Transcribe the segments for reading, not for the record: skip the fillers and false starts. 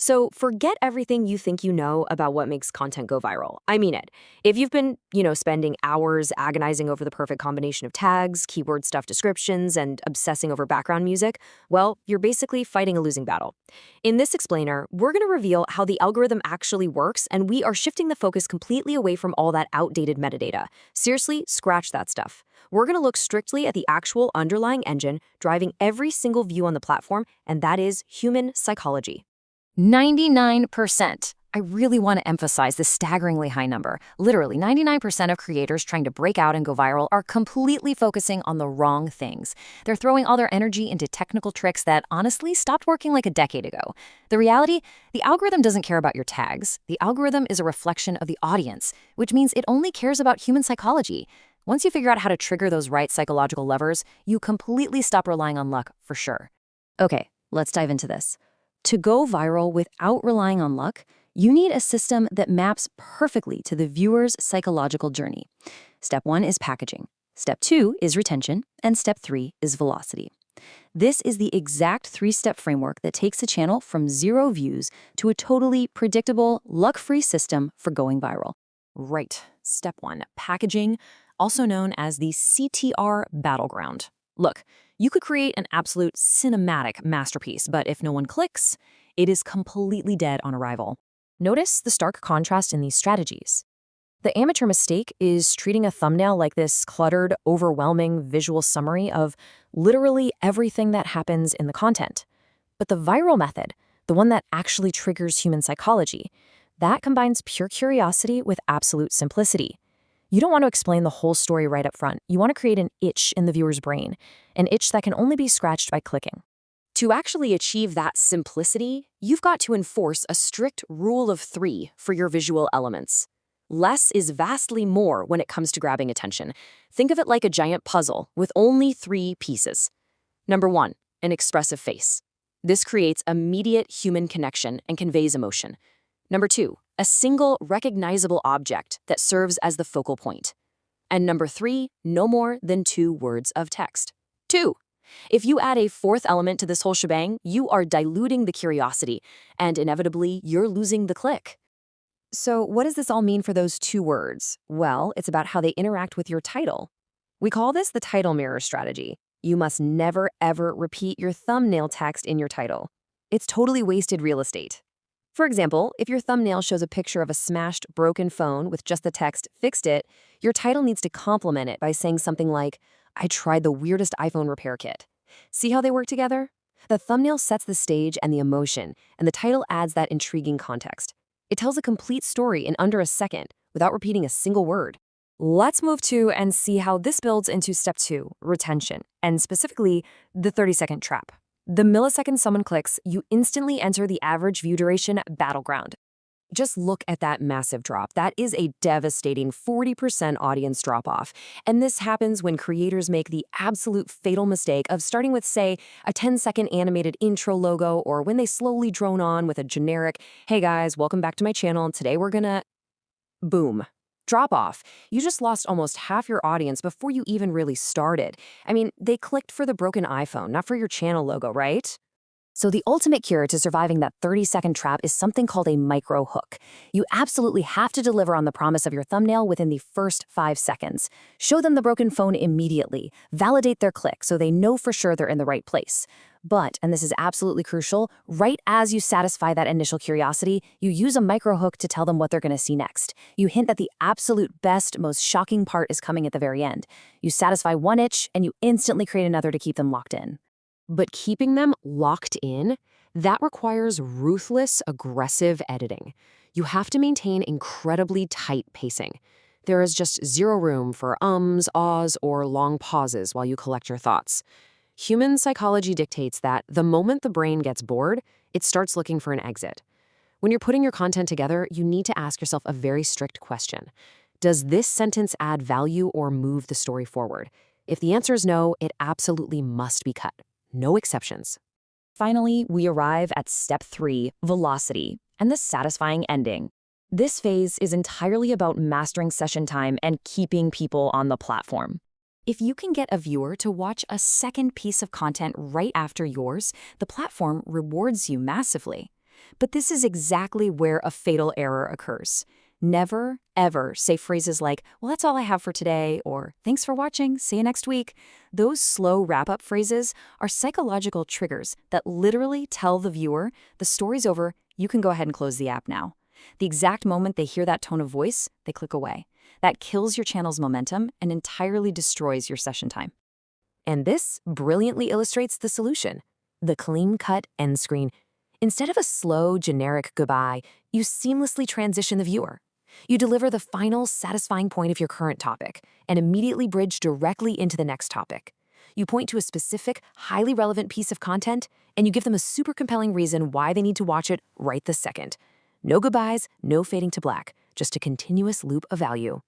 So forget everything you think you know about what makes content go viral. I mean it. If you've been, spending hours agonizing over the perfect combination of tags, keyword stuff descriptions, and obsessing over background music, well, you're basically fighting a losing battle. In this explainer, we're going to reveal how the algorithm actually works, and we are shifting the focus completely away from all that outdated metadata. Seriously, scratch that stuff. We're going to look strictly at the actual underlying engine driving every single view on the platform, and that is human psychology. 99%. I really want to emphasize this staggeringly high number. Literally, 99% of creators trying to break out and go viral are completely focusing on the wrong things. They're throwing all their energy into technical tricks that honestly stopped working like a decade ago. The reality, the algorithm doesn't care about your tags. The algorithm is a reflection of the audience, which means it only cares about human psychology. Once you figure out how to trigger those right psychological levers, you completely stop relying on luck for sure. Okay, let's dive into this. To go viral without relying on luck, you need a system that maps perfectly to the viewer's psychological journey. Step 1 is packaging. Step 2 is retention. And step 3 is velocity. This is the exact 3-step framework that takes a channel from 0 views to a totally predictable, luck-free system for going viral. Right. Step 1, packaging, also known as the CTR battleground. Look, you could create an absolute cinematic masterpiece, but if no one clicks, it is completely dead on arrival. Notice the stark contrast in these strategies. The amateur mistake is treating a thumbnail like this cluttered, overwhelming visual summary of literally everything that happens in the content. But the viral method, the one that actually triggers human psychology, that combines pure curiosity with absolute simplicity. You don't want to explain the whole story right up front. You want to create an itch in the viewer's brain, an itch that can only be scratched by clicking. To actually achieve that simplicity, you've got to enforce a strict rule of 3 for your visual elements. Less is vastly more when it comes to grabbing attention. Think of it like a giant puzzle with only 3 pieces. Number 1, an expressive face. This creates immediate human connection and conveys emotion. Number 2, a single recognizable object that serves as the focal point. And number 3, no more than 2 words of text. 2. If you add a 4th element to this whole shebang, you are diluting the curiosity, and inevitably, you're losing the click. So what does this all mean for those 2 words? Well, it's about how they interact with your title. We call this the title mirror strategy. You must never, ever repeat your thumbnail text in your title. It's totally wasted real estate. For example, if your thumbnail shows a picture of a smashed, broken phone with just the text, "Fixed it," your title needs to complement it by saying something like, "I tried the weirdest iPhone repair kit." See how they work together? The thumbnail sets the stage and the emotion, and the title adds that intriguing context. It tells a complete story in under a second without repeating a single word. Let's move to and see how this builds into step 2, retention, and specifically the 30-second trap. The millisecond someone clicks, you instantly enter the average view duration battleground. Just look at that massive drop. That is a devastating 40% audience drop-off. And this happens when creators make the absolute fatal mistake of starting with, say, a 10-second animated intro logo, or when they slowly drone on with a generic, "Hey guys, welcome back to my channel. Today we're gonna..." Boom. Drop off. You just lost almost half your audience before you even really started. I mean, they clicked for the broken iPhone, not for your channel logo, right? So the ultimate cure to surviving that 30-second trap is something called a micro hook. You absolutely have to deliver on the promise of your thumbnail within the first 5 seconds. Show them the broken phone immediately. Validate their click so they know for sure they're in the right place. But, and this is absolutely crucial, right as you satisfy that initial curiosity, you use a micro hook to tell them what they're going to see next. You hint that the absolute best, most shocking part is coming at the very end. You satisfy one itch, and you instantly create another to keep them locked in. But keeping them locked in, that requires ruthless, aggressive editing. You have to maintain incredibly tight pacing. There is just zero room for ums, ahs, or long pauses while you collect your thoughts. Human psychology dictates that the moment the brain gets bored, it starts looking for an exit. When you're putting your content together, you need to ask yourself a very strict question. Does this sentence add value or move the story forward? If the answer is no, it absolutely must be cut. No exceptions. Finally, we arrive at step 3, velocity, and the satisfying ending. This phase is entirely about mastering session time and keeping people on the platform. If you can get a viewer to watch a second piece of content right after yours, the platform rewards you massively. But this is exactly where a fatal error occurs. Never, ever say phrases like, well, that's all I have for today, or thanks for watching, see you next week. Those slow wrap-up phrases are psychological triggers that literally tell the viewer, the story's over, you can go ahead and close the app now. The exact moment they hear that tone of voice, they click away. That kills your channel's momentum and entirely destroys your session time. And this brilliantly illustrates the solution: the clean-cut end screen. Instead of a slow, generic goodbye, you seamlessly transition the viewer. You deliver the final, satisfying point of your current topic and immediately bridge directly into the next topic. You point to a specific, highly relevant piece of content, and you give them a super compelling reason why they need to watch it right this second. No goodbyes, no fading to black, just a continuous loop of value.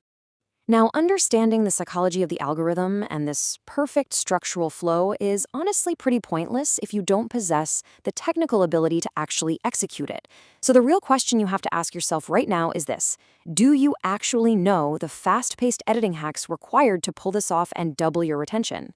Now, understanding the psychology of the algorithm and this perfect structural flow is honestly pretty pointless if you don't possess the technical ability to actually execute it. So the real question you have to ask yourself right now is this: do you actually know the fast-paced editing hacks required to pull this off and double your retention?